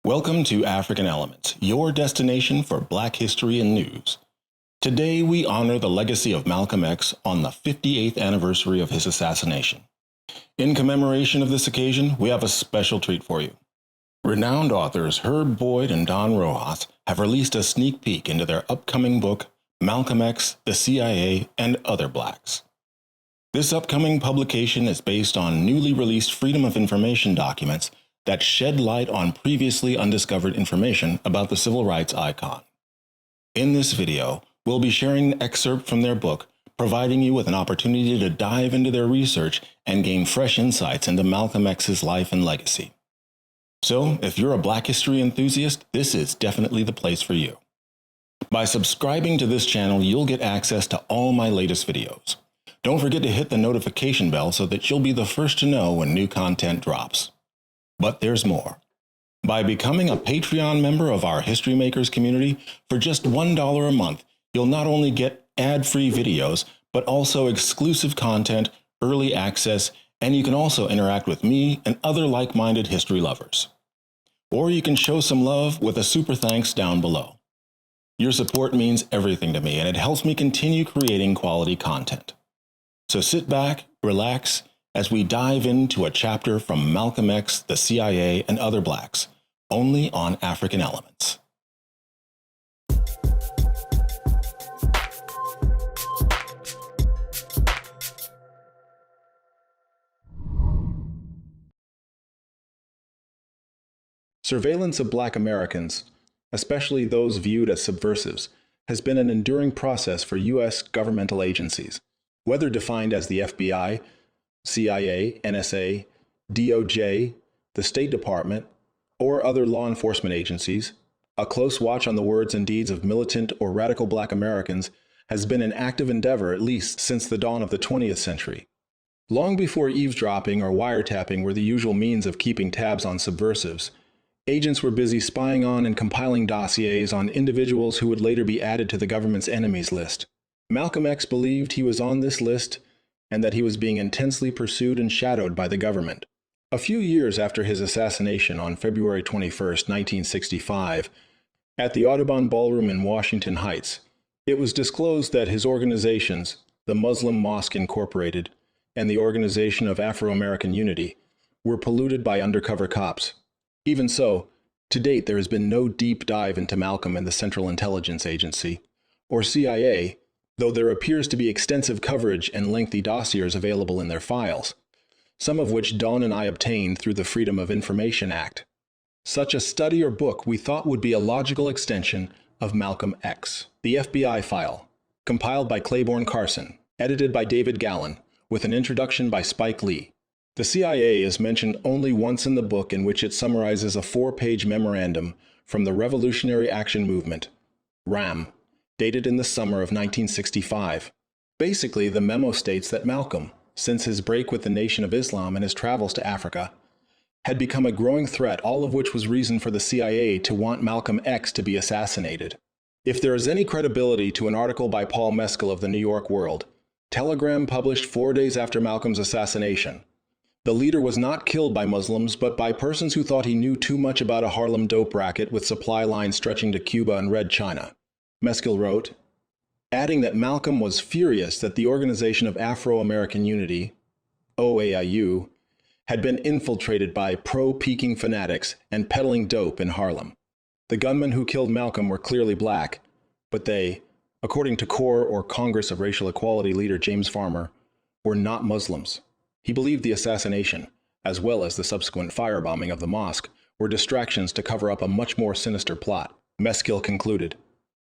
Welcome to African Elements, your destination for Black history and news. Today we honor the legacy of Malcolm X on the 58th anniversary of his assassination. In commemoration of this occasion, we have a special treat for you. Renowned authors Herb Boyd and Don Rojas have released a sneak peek into their upcoming book, Malcolm X, the CIA, and Other Blacks. This upcoming publication is based on newly released Freedom of Information documents that shed light on previously undiscovered information about the civil rights icon. In this video, we'll be sharing an excerpt from their book, providing you with an opportunity to dive into their research and gain fresh insights into Malcolm X's life and legacy. So, if you're a Black history enthusiast, this is definitely the place for you. By subscribing to this channel, you'll get access to all my latest videos. Don't forget to hit the notification bell so that you'll be the first to know when new content drops. But there's more. By becoming a Patreon member of our History Makers community, for just $1 a month, you'll not only get ad-free videos, but also exclusive content, early access, and you can also interact with me and other like-minded history lovers. Or you can show some love with a super thanks down below. Your support means everything to me, and it helps me continue creating quality content. So sit back, relax, as we dive into a chapter from Malcolm X, the CIA, and Other Blacks, only on African Elements. Surveillance of Black Americans, especially those viewed as subversives, has been an enduring process for U.S. governmental agencies, whether defined as the FBI, CIA, NSA, DOJ, the State Department, or other law enforcement agencies. A close watch on the words and deeds of militant or radical Black Americans has been an active endeavor at least since the dawn of the 20th century. Long before eavesdropping or wiretapping were the usual means of keeping tabs on subversives, agents were busy spying on and compiling dossiers on individuals who would later be added to the government's enemies list. Malcolm X believed he was on this list and that he was being intensely pursued and shadowed by the government. A few years after his assassination on February 21, 1965, at the Audubon Ballroom in Washington Heights, it was disclosed that his organizations, the Muslim Mosque Incorporated and the Organization of Afro-American Unity, were polluted by undercover cops. Even so, to date there has been no deep dive into Malcolm and the Central Intelligence Agency, or CIA, though there appears to be extensive coverage and lengthy dossiers available in their files, some of which Don and I obtained through the Freedom of Information Act. Such a study or book we thought would be a logical extension of Malcolm X, the FBI file, compiled by Claiborne Carson, edited by David Gallen, with an introduction by Spike Lee. The CIA is mentioned only once in the book, in which it summarizes a 4-page memorandum from the Revolutionary Action Movement, RAM, dated in the summer of 1965. Basically, the memo states that Malcolm, since his break with the Nation of Islam and his travels to Africa, had become a growing threat, all of which was reason for the CIA to want Malcolm X to be assassinated. If there is any credibility to an article by Paul Mescal of the New York World, Telegram published 4 days after Malcolm's assassination, the leader was not killed by Muslims, but by persons who thought he knew too much about a Harlem dope racket with supply lines stretching to Cuba and Red China. Mescal wrote, adding that Malcolm was furious that the Organization of Afro-American Unity, OAIU, had been infiltrated by pro-Peking fanatics and peddling dope in Harlem. The gunmen who killed Malcolm were clearly Black, but they, according to CORE or Congress of Racial Equality leader James Farmer, were not Muslims. He believed the assassination, as well as the subsequent firebombing of the mosque, were distractions to cover up a much more sinister plot. Mescal concluded,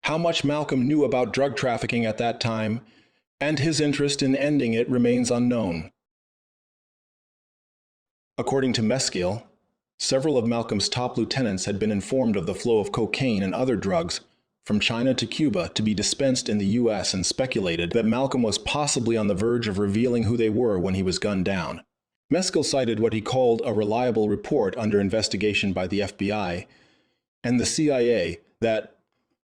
how much Malcolm knew about drug trafficking at that time, and his interest in ending it, remains unknown. According to Mescal, several of Malcolm's top lieutenants had been informed of the flow of cocaine and other drugs from China to Cuba to be dispensed in the U.S. and speculated that Malcolm was possibly on the verge of revealing who they were when he was gunned down. Mescal cited what he called a reliable report under investigation by the FBI and the CIA that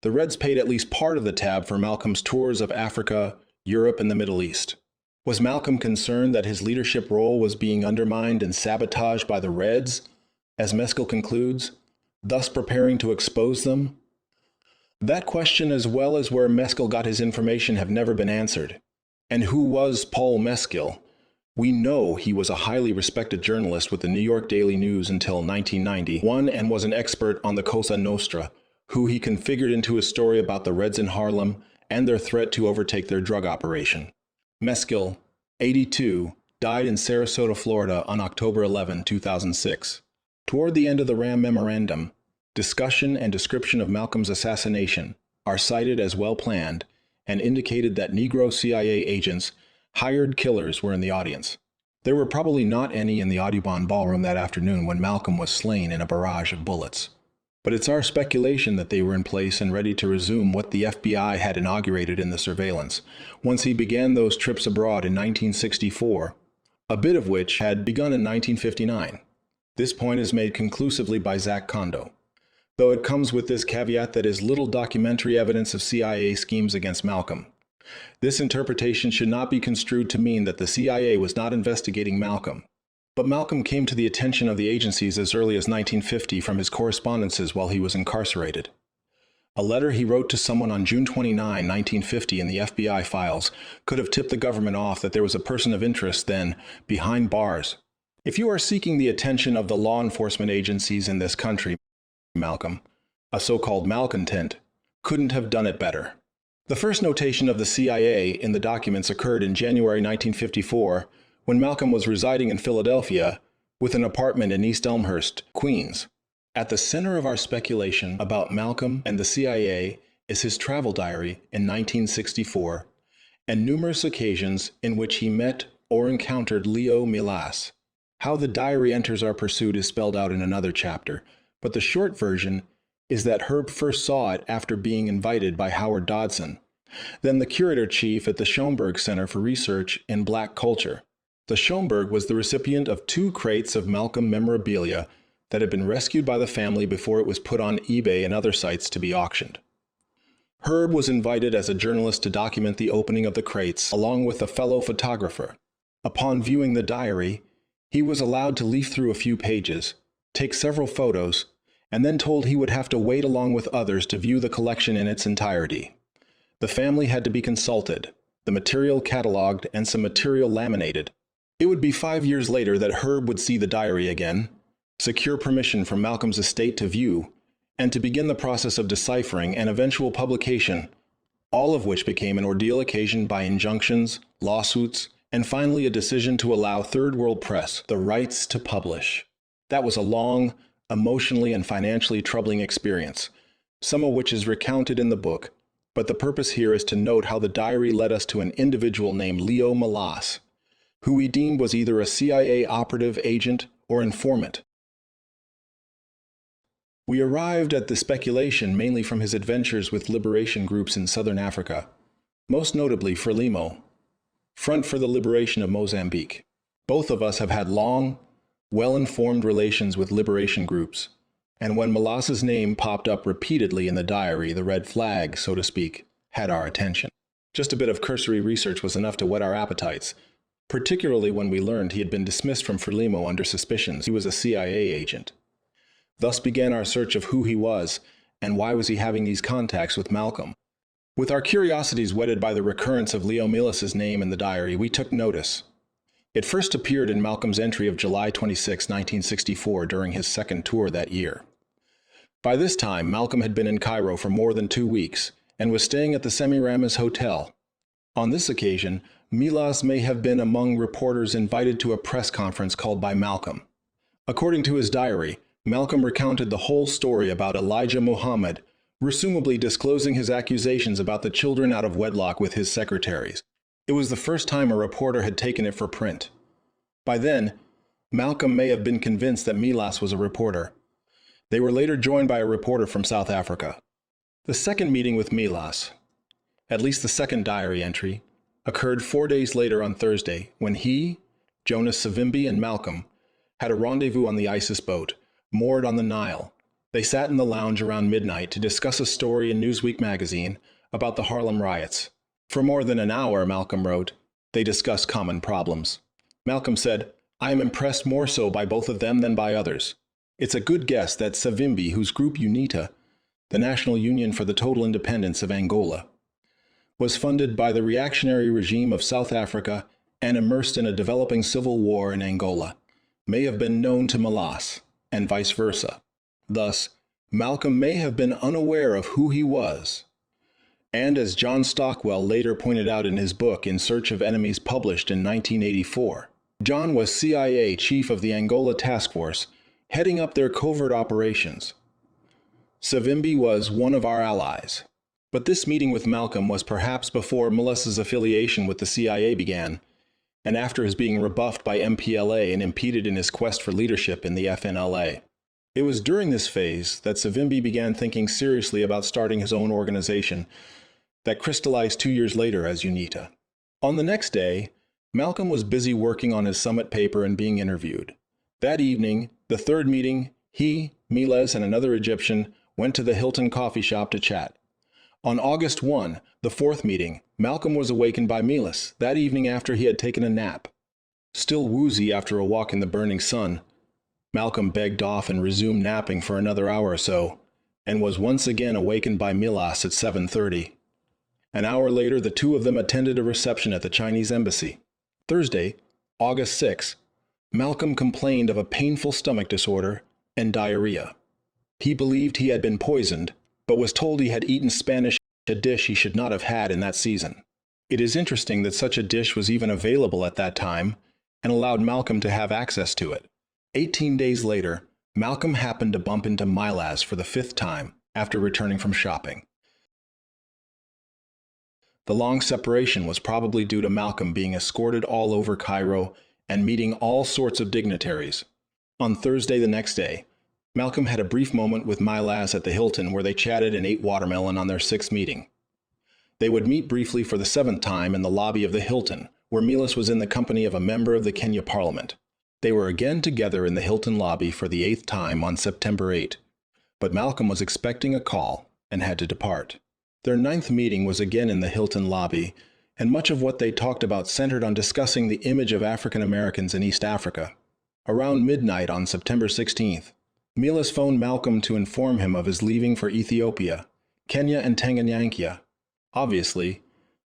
the Reds paid at least part of the tab for Malcolm's tours of Africa, Europe, and the Middle East. Was Malcolm concerned that his leadership role was being undermined and sabotaged by the Reds? As Mescal concludes, thus preparing to expose them? That question, as well as where Mescal got his information, have never been answered. And who was Paul Mescal? We know he was a highly respected journalist with the New York Daily News until 1991 and was an expert on the Cosa Nostra, who he configured into his story about the Reds in Harlem and their threat to overtake their drug operation. Mescal, 82, died in Sarasota, Florida on October 11, 2006. Toward the end of the RAM memorandum, discussion and description of Malcolm's assassination are cited as well planned and indicated that Negro CIA agents, hired killers, were in the audience. There were probably not any in the Audubon Ballroom that afternoon when Malcolm was slain in a barrage of bullets. But it's our speculation that they were in place and ready to resume what the FBI had inaugurated in the surveillance, once he began those trips abroad in 1964, a bit of which had begun in 1959. This point is made conclusively by Zach Kondo, though it comes with this caveat that is little documentary evidence of CIA schemes against Malcolm. This interpretation should not be construed to mean that the CIA was not investigating Malcolm. But Malcolm came to the attention of the agencies as early as 1950 from his correspondences while he was incarcerated. A letter he wrote to someone on June 29, 1950 in the FBI files could have tipped the government off that there was a person of interest then behind bars. If you are seeking the attention of the law enforcement agencies in this country, Malcolm, a so-called malcontent, couldn't have done it better. The first notation of the CIA in the documents occurred in January 1954 when Malcolm was residing in Philadelphia with an apartment in East Elmhurst, Queens. At the center of our speculation about Malcolm and the CIA is his travel diary in 1964 and numerous occasions in which he met or encountered Leo Milas. How the diary enters our pursuit is spelled out in another chapter, but the short version is that Herb first saw it after being invited by Howard Dodson, then the curator-chief at the Schomburg Center for Research in Black Culture. The Schomburg was the recipient of 2 crates of Malcolm memorabilia that had been rescued by the family before it was put on eBay and other sites to be auctioned. Herb was invited as a journalist to document the opening of the crates along with a fellow photographer. Upon viewing the diary, he was allowed to leaf through a few pages, take several photos, and then told he would have to wait along with others to view the collection in its entirety. The family had to be consulted, the material cataloged, and some material laminated. It would be 5 years later that Herb would see the diary again, secure permission from Malcolm's estate to view, and to begin the process of deciphering and eventual publication, all of which became an ordeal occasioned by injunctions, lawsuits, and finally a decision to allow Third World Press the rights to publish. That was a long, emotionally and financially troubling experience, some of which is recounted in the book, but the purpose here is to note how the diary led us to an individual named Leo Milas, who we deemed was either a CIA operative, agent, or informant. We arrived at the speculation mainly from his adventures with liberation groups in southern Africa, most notably Frelimo, Front for the Liberation of Mozambique. Both of us have had long, well-informed relations with liberation groups, and when Milas's name popped up repeatedly in the diary, the red flag, so to speak, had our attention. Just a bit of cursory research was enough to whet our appetites, particularly when we learned he had been dismissed from Frelimo under suspicions he was a CIA agent. Thus began our search of who he was, and why was he having these contacts with Malcolm. With our curiosities whetted by the recurrence of Leo Milas's name in the diary, we took notice. It first appeared in Malcolm's entry of July 26, 1964, during his second tour that year. By this time, Malcolm had been in Cairo for more than 2 weeks, and was staying at the Semiramis Hotel. On this occasion, Milas may have been among reporters invited to a press conference called by Malcolm. According to his diary, Malcolm recounted the whole story about Elijah Muhammad, presumably disclosing his accusations about the children out of wedlock with his secretaries. It was the first time a reporter had taken it for print. By then, Malcolm may have been convinced that Milas was a reporter. They were later joined by a reporter from South Africa. The second meeting with Milas, at least the second diary entry, occurred 4 days later on Thursday when he, Jonas Savimbi, and Malcolm had a rendezvous on the ISIS boat, moored on the Nile. They sat in the lounge around midnight to discuss a story in Newsweek magazine about the Harlem riots. For more than an hour, Malcolm wrote, they discussed common problems. Malcolm said, I am impressed more so by both of them than by others. It's a good guess that Savimbi, whose group UNITA, the National Union for the Total Independence of Angola, was funded by the reactionary regime of South Africa and immersed in a developing civil war in Angola, may have been known to Milas, and vice versa. Thus, Malcolm may have been unaware of who he was. And as John Stockwell later pointed out in his book In Search of Enemies published in 1984, John was CIA chief of the Angola Task Force, heading up their covert operations. Savimbi was one of our allies. But this meeting with Malcolm was perhaps before Milas's affiliation with the CIA began, and after his being rebuffed by MPLA and impeded in his quest for leadership in the FNLA. It was during this phase that Savimbi began thinking seriously about starting his own organization that crystallized 2 years later as UNITA. On the next day, Malcolm was busy working on his summit paper and being interviewed. That evening, the third meeting, he, Milas, and another Egyptian went to the Hilton coffee shop to chat. On August 1, the fourth meeting, Malcolm was awakened by Milas that evening after he had taken a nap. Still woozy after a walk in the burning sun, Malcolm begged off and resumed napping for another hour or so, and was once again awakened by Milas at 7:30. An hour later, the two of them attended a reception at the Chinese embassy. Thursday, August 6, Malcolm complained of a painful stomach disorder and diarrhea. He believed he had been poisoned, but was told he had eaten Spanish, a dish he should not have had in that season. It is interesting that such a dish was even available at that time and allowed Malcolm to have access to it. 18 days later, Malcolm happened to bump into Milas for the fifth time after returning from shopping. The long separation was probably due to Malcolm being escorted all over Cairo and meeting all sorts of dignitaries. On Thursday the next day, Malcolm had a brief moment with Milas at the Hilton where they chatted and ate watermelon on their sixth meeting. They would meet briefly for the seventh time in the lobby of the Hilton, where Milas was in the company of a member of the Kenya Parliament. They were again together in the Hilton lobby for the eighth time on September 8, but Malcolm was expecting a call and had to depart. Their ninth meeting was again in the Hilton lobby, and much of what they talked about centered on discussing the image of African Americans in East Africa. Around midnight on September 16th, Milas phoned Malcolm to inform him of his leaving for Ethiopia, Kenya, and Tanganyika. Obviously,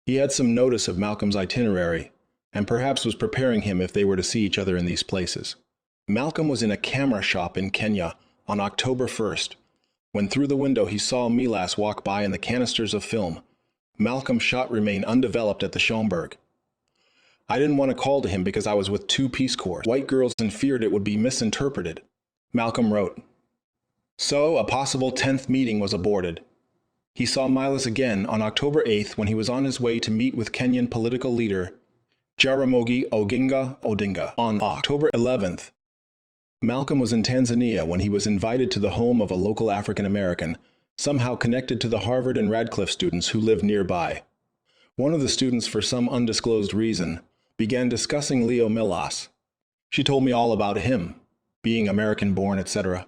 he had some notice of Malcolm's itinerary, and perhaps was preparing him if they were to see each other in these places. Malcolm was in a camera shop in Kenya on October 1st, when through the window he saw Milas walk by in the canisters of film. Malcolm's shot remained undeveloped at the Schomburg. I didn't want to call to him because I was with two Peace Corps white girls and feared it would be misinterpreted. Malcolm wrote. So, a possible 10th meeting was aborted. He saw Milas again on October 8th when he was on his way to meet with Kenyan political leader Jaramogi Oginga Odinga on October 11th. Malcolm was in Tanzania when he was invited to the home of a local African American, somehow connected to the Harvard and Radcliffe students who lived nearby. One of the students, for some undisclosed reason, began discussing Leo Milas. She told me all about him, being American-born, etc.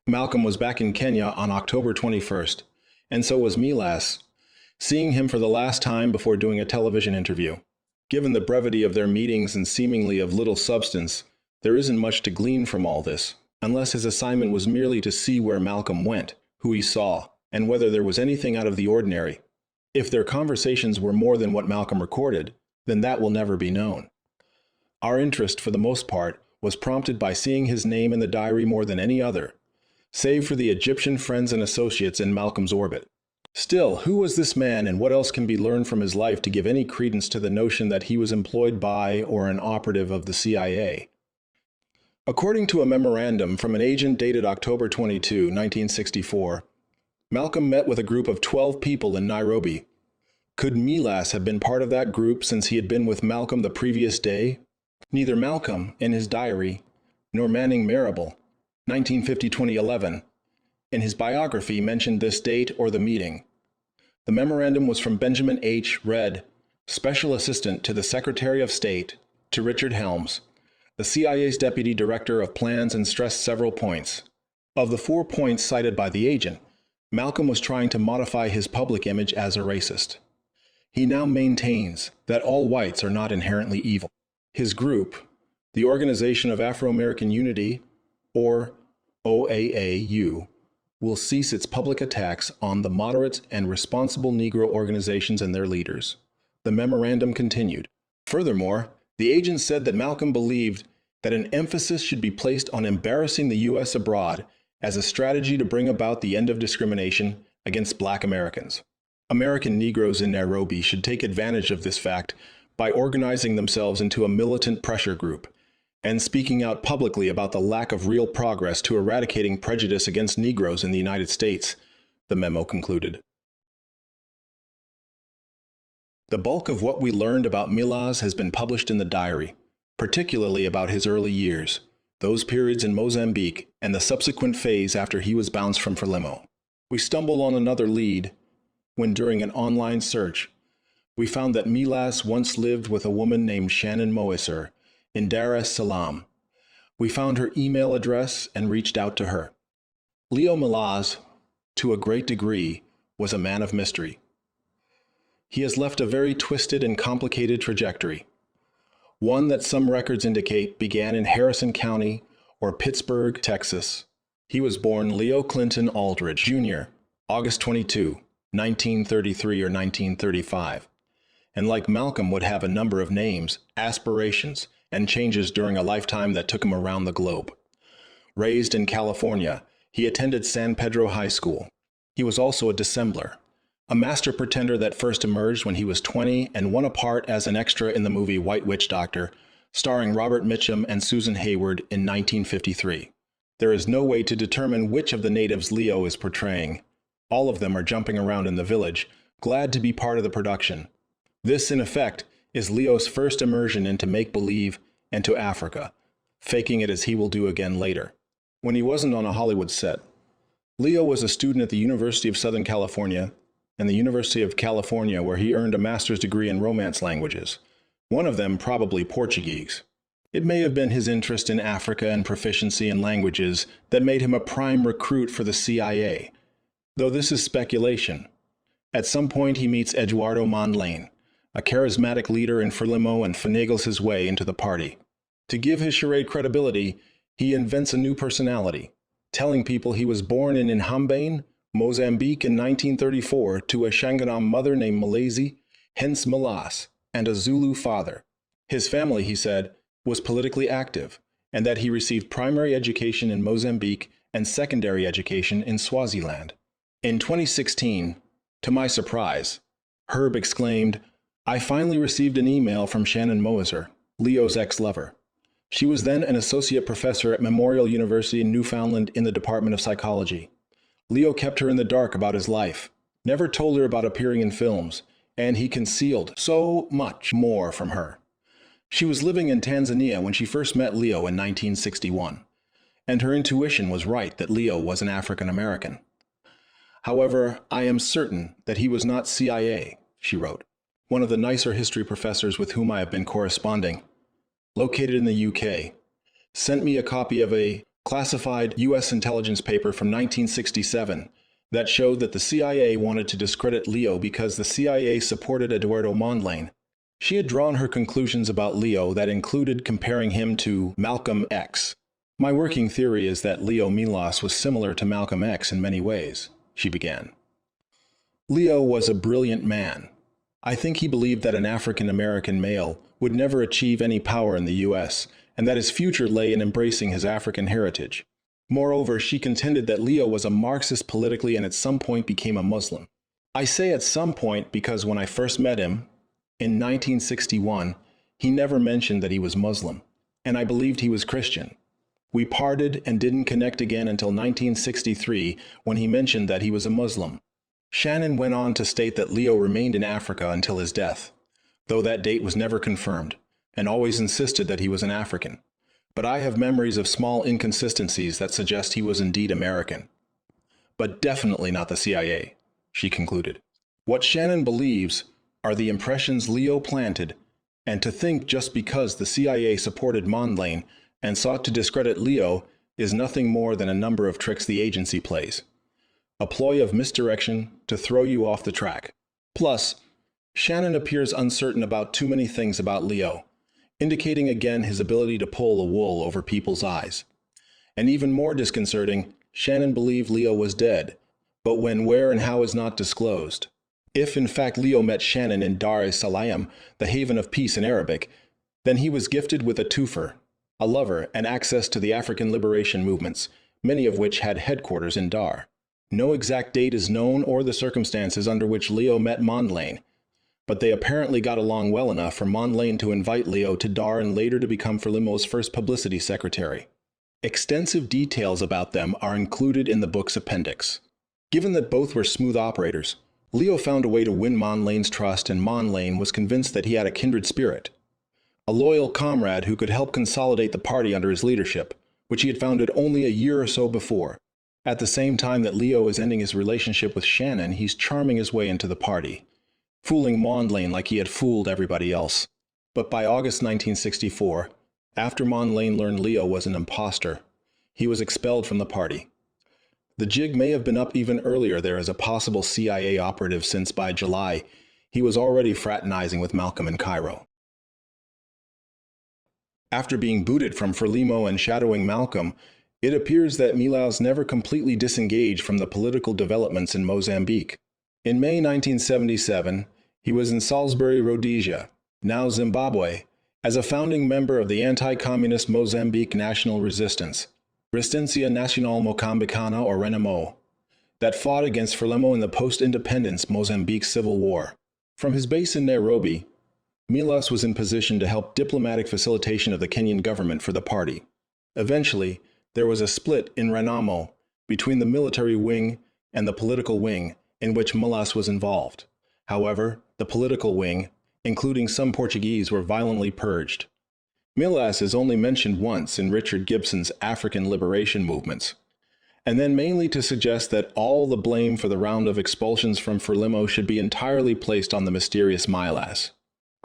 Malcolm was back in Kenya on October 21st, and so was Milas, seeing him for the last time before doing a television interview. Given the brevity of their meetings and seemingly of little substance, there isn't much to glean from all this, unless his assignment was merely to see where Malcolm went, who he saw, and whether there was anything out of the ordinary. If their conversations were more than what Malcolm recorded, then that will never be known. Our interest, for the most part, was prompted by seeing his name in the diary more than any other, save for the Egyptian friends and associates in Malcolm's orbit. Still, who was this man and what else can be learned from his life to give any credence to the notion that he was employed by or an operative of the CIA? According to a memorandum from an agent dated October 22, 1964, Malcolm met with a group of 12 people in Nairobi. Could Milas have been part of that group since he had been with Malcolm the previous day? Neither Malcolm, in his diary, nor Manning Marable, 1950-2011, in his biography mentioned this date or the meeting. The memorandum was from Benjamin H. Redd, Special Assistant to the Secretary of State, to Richard Helms, the CIA's Deputy Director of Plans, and stressed several points. Of the 4 points cited by the agent, Malcolm was trying to modify his public image as a racist. He now maintains that all whites are not inherently evil. His group, the Organization of Afro-American Unity, or OAAU, will cease its public attacks on the moderate and responsible Negro organizations and their leaders. The memorandum continued. Furthermore, the agent said that Malcolm believed that an emphasis should be placed on embarrassing the U.S. abroad as a strategy to bring about the end of discrimination against Black Americans. American Negroes in Nairobi should take advantage of this fact by organizing themselves into a militant pressure group and speaking out publicly about the lack of real progress to eradicating prejudice against Negroes in the United States, the memo concluded. The bulk of what we learned about Milas has been published in the diary, particularly about his early years, those periods in Mozambique, and the subsequent phase after he was bounced from Frelimo. We stumbled on another lead when, during an online search, we found that Milas once lived with a woman named Shannon Moiser in Dar es Salaam. We found her email address and reached out to her. Leo Milas, to a great degree, was a man of mystery. He has left a very twisted and complicated trajectory, one that some records indicate began in Harrison County or Pittsburgh, Texas. He was born Leo Clinton Aldridge, Jr., August 22, 1933 or 1935, and like Malcolm would have a number of names, aspirations, and changes during a lifetime that took him around the globe. Raised in California, he attended San Pedro High School. He was also a dissembler, a master pretender that first emerged when he was 20 and won a part as an extra in the movie White Witch Doctor, starring Robert Mitchum and Susan Hayward in 1953. There is no way to determine which of the natives Leo is portraying. All of them are jumping around in the village, glad to be part of the production. This, in effect, is Leo's first immersion into make-believe and to Africa, faking it as he will do again later. When he wasn't on a Hollywood set, Leo was a student at the University of Southern California and the University of California, where he earned a master's degree in Romance languages, one of them probably Portuguese. It may have been his interest in Africa and proficiency in languages that made him a prime recruit for the CIA, though this is speculation. At some point he meets Eduardo Mondlane, a charismatic leader in Frelimo, and finagles his way into the party. To give his charade credibility, he invents a new personality, telling people he was born in Inhambane, Mozambique in 1934 to a Shanganam mother named Malazi, hence Milas, and a Zulu father. His family, he said, was politically active, and that he received primary education in Mozambique and secondary education in Swaziland. In 2016, to my surprise, Herb exclaimed, "I finally received an email from Shannon Moiser, Leo's ex-lover. She was then an associate professor at Memorial University in Newfoundland in the Department of Psychology. Leo kept her in the dark about his life, never told her about appearing in films, and he concealed so much more from her. She was living in Tanzania when she first met Leo in 1961, and her intuition was right that Leo was an African American. However, I am certain that he was not CIA," she wrote. One of the nicer history professors with whom I have been corresponding, located in the UK, sent me a copy of a classified U.S. intelligence paper from 1967 that showed that the CIA wanted to discredit Leo because the CIA supported Eduardo Mondlane. She had drawn her conclusions about Leo that included comparing him to Malcolm X. "My working theory is that Leo Milas was similar to Malcolm X in many ways," she began. "Leo was a brilliant man. I think he believed that an African-American male would never achieve any power in the U.S., and that his future lay in embracing his African heritage. Moreover, she contended that Leo was a Marxist politically and at some point became a Muslim. I say at some point because when I first met him, in 1961, he never mentioned that he was Muslim, and I believed he was Christian. We parted and didn't connect again until 1963 when he mentioned that he was a Muslim." Shannon went on to state that Leo remained in Africa until his death, though that date was never confirmed, and always insisted that he was an African. "But I have memories of small inconsistencies that suggest he was indeed American. But definitely not the CIA," she concluded. What Shannon believes are the impressions Leo planted, and to think just because the CIA supported Mondlane and sought to discredit Leo is nothing more than a number of tricks the agency plays. A ploy of misdirection to throw you off the track. Plus, Shannon appears uncertain about too many things about Leo, indicating again his ability to pull the wool over people's eyes. And even more disconcerting, Shannon believed Leo was dead, but when, where, and how is not disclosed. If in fact Leo met Shannon in Dar es Salaam, the haven of peace in Arabic, then he was gifted with a twofer, a lover, and access to the African liberation movements, many of which had headquarters in Dar. No exact date is known or the circumstances under which Leo met Mondlane, but they apparently got along well enough for Mondlane to invite Leo to Dar and later to become Frelimo's first publicity secretary. Extensive details about them are included in the book's appendix. Given that both were smooth operators, Leo found a way to win Mondlane's trust, and Mondlane was convinced that he had a kindred spirit, a loyal comrade who could help consolidate the party under his leadership, which he had founded only a year or so before. At the same time that Leo is ending his relationship with Shannon, he's charming his way into the party, fooling Mondlane like he had fooled everybody else. But by August 1964, after Mondlane learned Leo was an imposter, he was expelled from the party. The jig may have been up even earlier there as a possible CIA operative, since by July, he was already fraternizing with Malcolm in Cairo. After being booted from Frelimo and shadowing Malcolm, it appears that Milas never completely disengaged from the political developments in Mozambique. In May 1977, he was in Salisbury, Rhodesia, now Zimbabwe, as a founding member of the anti-communist Mozambique National Resistance, Resistência Nacional Moçambicana, or RENAMO, that fought against Frelimo in the post-independence Mozambique Civil War. From his base in Nairobi, Milas was in position to help diplomatic facilitation of the Kenyan government for the party. Eventually, there was a split in RENAMO between the military wing and the political wing, in which Milas was involved. However, the political wing, including some Portuguese, were violently purged. Milas is only mentioned once in Richard Gibson's African liberation movements, and then mainly to suggest that all the blame for the round of expulsions from Frelimo should be entirely placed on the mysterious Milas.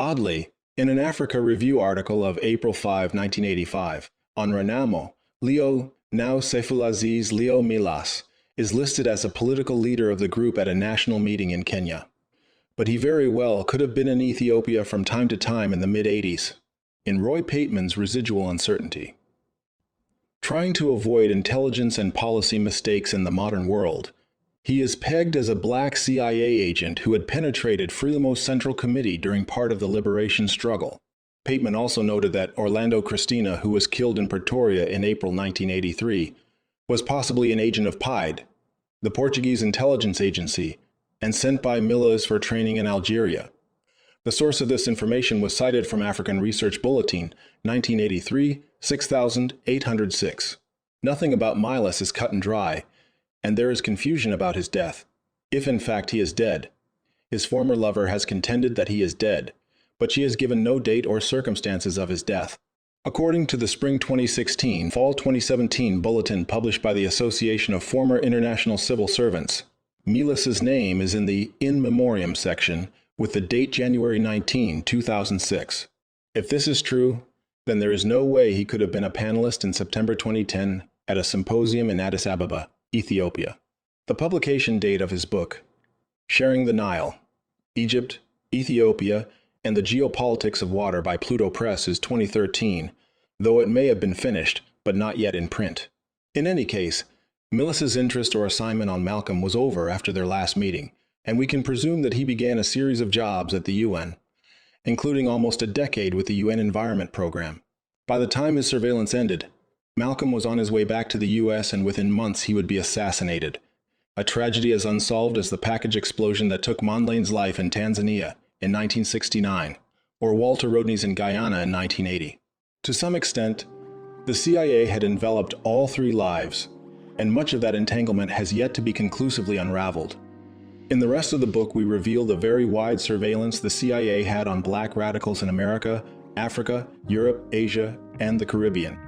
Oddly, in an Africa Review article of April 5, 1985, on RENAMO, Leo, now Seifulaziz Leo Milas, is listed as a political leader of the group at a national meeting in Kenya. But he very well could have been in Ethiopia from time to time in the mid-80s, in Roy Pateman's Residual Uncertainty. Trying to avoid intelligence and policy mistakes in the modern world, he is pegged as a black CIA agent who had penetrated Frelimo's Central Committee during part of the liberation struggle. Pateman also noted that Orlando Cristina, who was killed in Pretoria in April 1983, was possibly an agent of PIDE, the Portuguese intelligence agency, and sent by Milas for training in Algeria. The source of this information was cited from African Research Bulletin, 1983, 6806. Nothing about Milas is cut and dry, and there is confusion about his death, if in fact he is dead. His former lover has contended that he is dead, but she has given no date or circumstances of his death. According to the Spring 2016, Fall 2017 bulletin published by the Association of Former International Civil Servants, Milas's name is in the In Memoriam section with the date January 19, 2006. If this is true, then there is no way he could have been a panelist in September 2010 at a symposium in Addis Ababa, Ethiopia. The publication date of his book, Sharing the Nile, Egypt, Ethiopia, and the Geopolitics of Water by Pluto Press, is 2013, though it may have been finished, but not yet in print. In any case, Milas's interest or assignment on Malcolm was over after their last meeting, and we can presume that he began a series of jobs at the UN, including almost a decade with the UN Environment Program. By the time his surveillance ended, Malcolm was on his way back to the US, and within months he would be assassinated, a tragedy as unsolved as the package explosion that took Mondlane's life in Tanzania in 1969, or Walter Rodney's in Guyana in 1980. To some extent, the CIA had enveloped all three lives, and much of that entanglement has yet to be conclusively unraveled. In the rest of the book, we reveal the very wide surveillance the CIA had on black radicals in America, Africa, Europe, Asia, and the Caribbean.